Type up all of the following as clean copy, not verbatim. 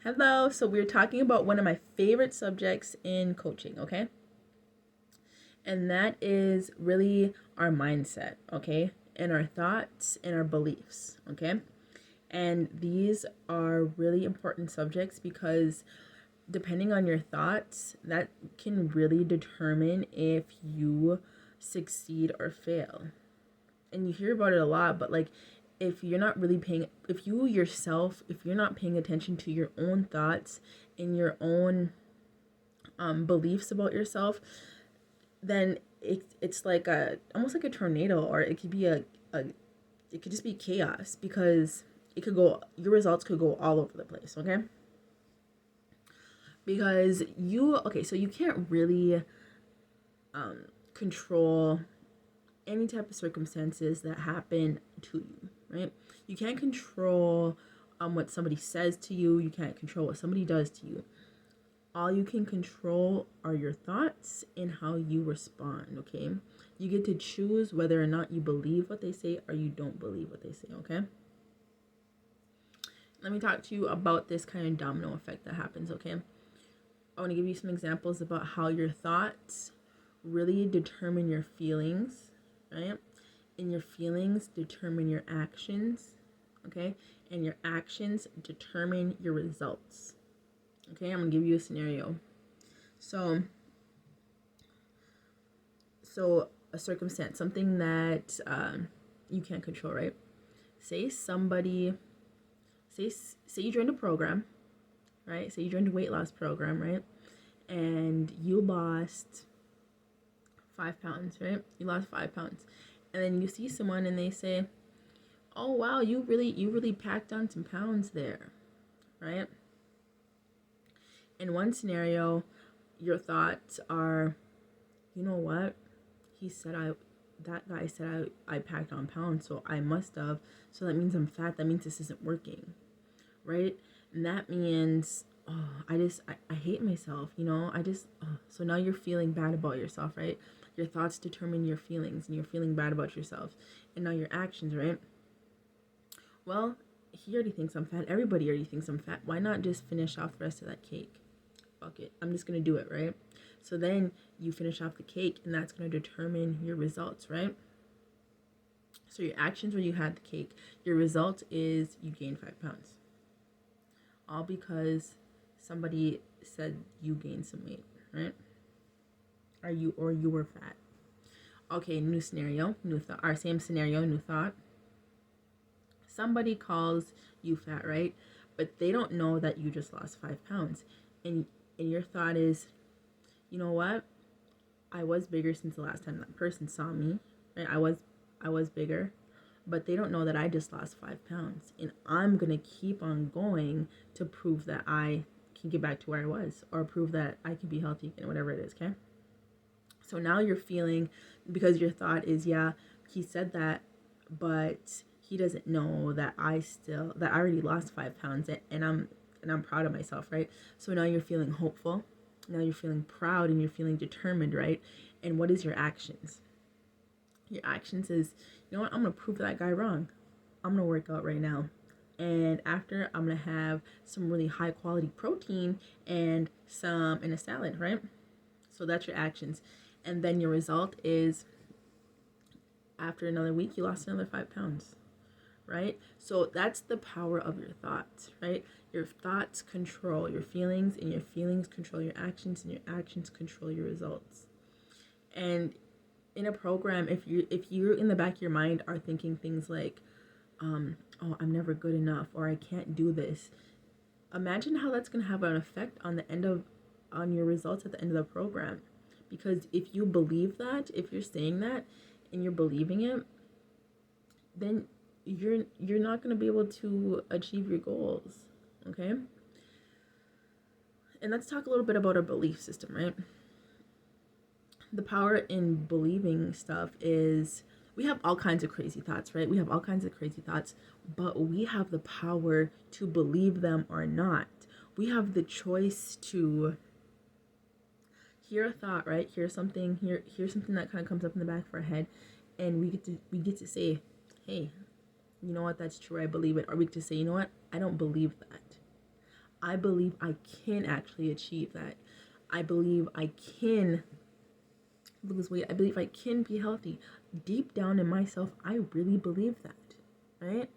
Hello. So we're talking about one of my favorite subjects in coaching, okay? And that is really our mindset, okay? And our thoughts and our beliefs, okay? And these are really important subjects because depending on your thoughts, that can really determine if you succeed or fail. And you hear about it a lot, but like if you're not really paying, if you yourself, if you're not paying attention to your own thoughts and your own beliefs about yourself, then it's like a almost like a tornado, or it could be a it could just be chaos because it could go, your results could go all over the place, okay? Because so you can't really control any type of circumstances that happen to you, right? You can't control what somebody says to you. You can't control what somebody does to you. All you can control are your thoughts and how you respond, okay? You get to choose whether or not you believe what they say or you don't believe what they say, okay? Let me talk to you about this kind of domino effect that happens, okay? I want to give you some examples about how your thoughts really determine your feelings, right? And your feelings determine your actions, okay? And your actions determine your results. Okay, I'm gonna give you a scenario. So a circumstance, something that you can't control, right? Say somebody, say you joined a program, right? Say you joined a weight loss program, right? And you lost 5 pounds, right? You lost 5 pounds, and then you see someone and they say, "Oh wow, you really packed on some pounds there," right? In one scenario, your thoughts are, you know what? He said that guy said I packed on pounds, so I must have. So that means I'm fat. That means this isn't working, right? And that means, I hate myself, so now you're feeling bad about yourself, right? Your thoughts determine your feelings, and you're feeling bad about yourself. And now your actions, right? Well, he already thinks I'm fat. Everybody already thinks I'm fat. Why not just finish off the rest of that cake? Fuck it. I'm just going to do it, right? So then you finish off the cake, and that's going to determine your results, right? So your actions where you had the cake, your result is you gained 5 pounds. All because somebody said you gained some weight, right? Or you were fat. Okay, new scenario, new thought. Our same scenario, new thought. Somebody calls you fat, right? But they don't know that you just lost 5 pounds. And your thought is, you know what? I was bigger since the last time that person saw me, right? I was bigger, but they don't know that I just lost 5 pounds, and I'm gonna keep on going to prove that I can get back to where I was, or prove that I can be healthy again, whatever it is, okay? So now you're feeling, because your thought is, yeah, he said that, but he doesn't know that I already lost 5 pounds, and I'm proud of myself, right? So now you're feeling hopeful. Now you're feeling proud and you're feeling determined, right? And what is your actions? Your actions is, you know what? I'm gonna prove that guy wrong. I'm gonna work out right now, and after I'm gonna have some really high quality protein and some in a salad, right? So that's your actions, and then your result is after another week you lost another 5 pounds, right? So that's the power of your thoughts, right? Your thoughts control your feelings, and your feelings control your actions, and your actions control your results. And in a program, if you in the back of your mind are thinking things like, oh, I'm never good enough, or I can't do this, imagine how that's going to have an effect on your results at the end of the program. Because if you believe that, if you're saying that and you're believing it, then you're not going to be able to achieve your goals, okay? And let's talk a little bit about our belief system, right? The power in believing stuff is, we have all kinds of crazy thoughts, right? We have all kinds of crazy thoughts, but we have the power to believe them or not. We have the choice to hear a thought, right? Hear something that kind of comes up in the back of our head, and we get to say, hey, you know what, that's true, I believe it. Or we get to say, you know what, I don't believe that. I believe I can actually achieve that. I believe I can lose weight. I believe I can be healthy. Deep down in myself, I really believe that, right?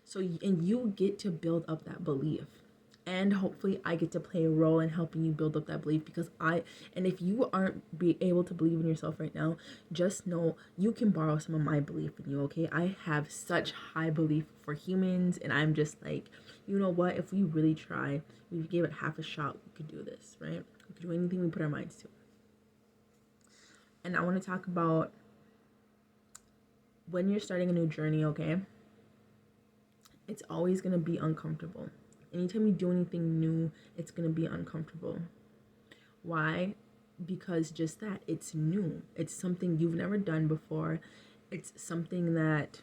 So, and you get to build up that belief. And hopefully I get to play a role in helping you build up that belief, because and if you aren't be able to believe in yourself right now, just know you can borrow some of my belief in you, okay? I have such high belief for humans, and I'm just like, you know what? If we really try, we gave it half a shot, we could do this, right? We could do anything we put our minds to. And I want to talk about when you're starting a new journey, okay? It's always going to be uncomfortable. Anytime you do anything new, it's going to be uncomfortable. Why? Because just that, it's new. It's something you've never done before. It's something that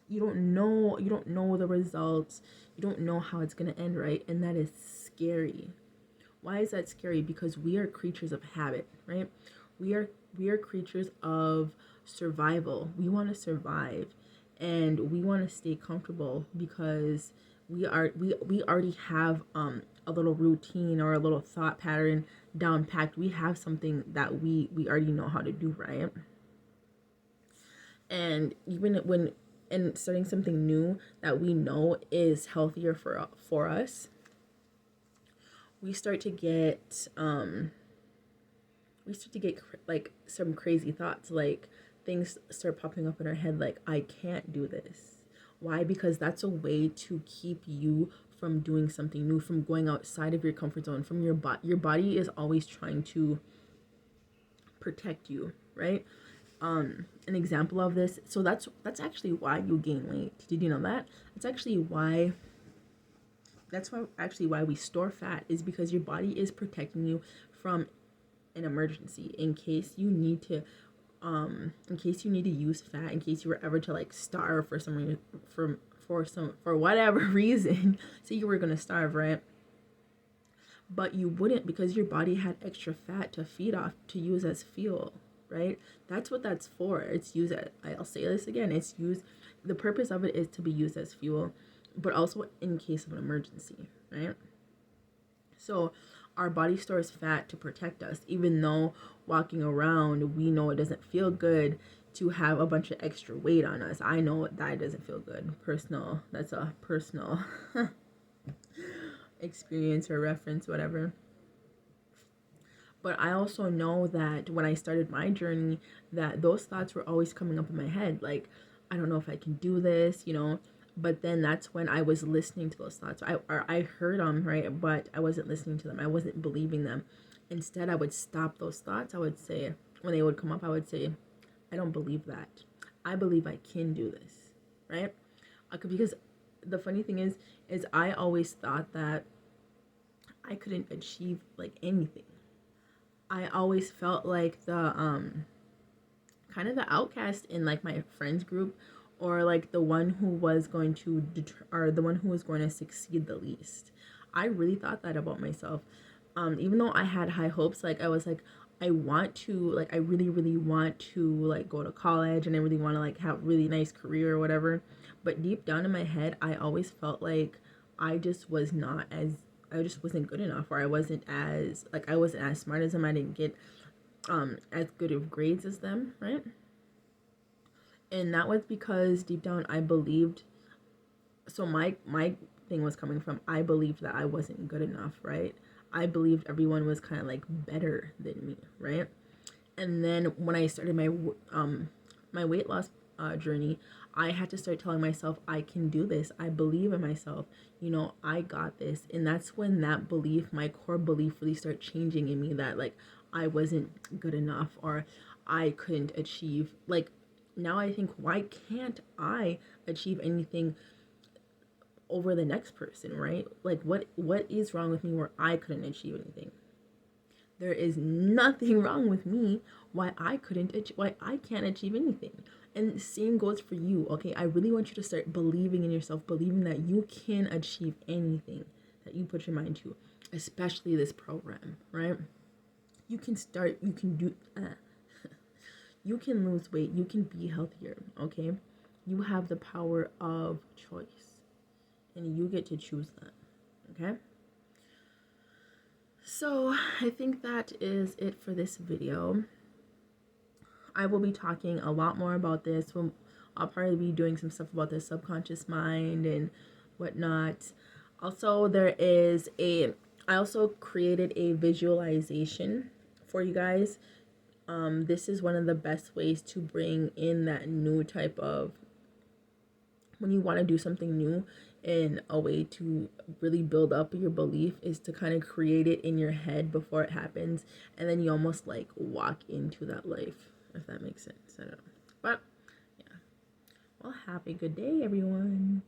you don't know the results. You don't know how it's going to end, right? And that is scary. Why is that scary? Because we are creatures of habit, right? We are creatures of survival. We want to survive, and we want to stay comfortable because we already have a little routine or a little thought pattern down packed. We have something that we already know how to do, right? And even when and starting something new that we know is healthier for us, we start to get like some crazy thoughts, like things start popping up in our head like, I can't do this. Why? Because that's a way to keep you from doing something new, from going outside of your comfort zone, from your body. Your body is always trying to protect you, right? An example of this, so that's actually why you gain weight. Did you know that? That's actually why we store fat, is because your body is protecting you from an emergency, in case you need to use fat, in case you were ever to like starve for some reason, for whatever reason. So you were gonna starve, right? But you wouldn't, because your body had extra fat to feed off, to use as fuel, right? That's what that's for. It's used as, I'll say this again, it's used, the purpose of it is to be used as fuel, but also in case of an emergency, right? So our body stores fat to protect us, even though walking around, we know it doesn't feel good to have a bunch of extra weight on us. I know that doesn't feel good. That's a personal experience or reference, whatever. But I also know that when I started my journey, that those thoughts were always coming up in my head, like, I don't know if I can do this, But then that's when I was listening to those thoughts. I heard them, right? But I wasn't listening to them. I wasn't believing them. Instead, I would stop those thoughts. I would say, when they would come up, I would say, I don't believe that. I believe I can do this, right? Because the funny thing is I always thought that I couldn't achieve like anything. I always felt like the kind of the outcast in like my friends group, or like the one who was going to or the one who was going to succeed the least. I really thought that about myself. Even though I had high hopes, like I was like, I want to, like, I really really want to like go to college, and I really want to like have really nice career or whatever. But deep down in my head, I always felt like I just was not as I just wasn't good enough, or I wasn't as smart as them. I didn't get as good of grades as them, right? And that was because deep down I believed, so my thing was coming from, I believed that I wasn't good enough, right? I believed everyone was kind of like better than me, right? And then when I started my weight loss journey, I had to start telling myself, I can do this. I believe in myself. I got this. And that's when that belief, my core belief, really started changing in me, that like I wasn't good enough, or I couldn't achieve. Like, now I think, why can't I achieve anything over the next person, right? Like, what is wrong with me where I couldn't achieve anything? There is nothing wrong with me why I can't achieve anything. And the same goes for you, okay? I really want you to start believing in yourself, believing that you can achieve anything that you put your mind to, especially this program, right? You can you can lose weight, you can be healthier, okay? You have the power of choice, and you get to choose that, Okay. So I think that is it for this video. I will be talking a lot more about this. I'll probably be doing some stuff about the subconscious mind and whatnot. Also, I also created a visualization for you guys. This is one of the best ways to bring in that new type of, when you want to do something new, and a way to really build up your belief is to kind of create it in your head before it happens, and then you almost like walk into that life, if that makes sense. I don't know, but yeah. Well, have a good day, everyone.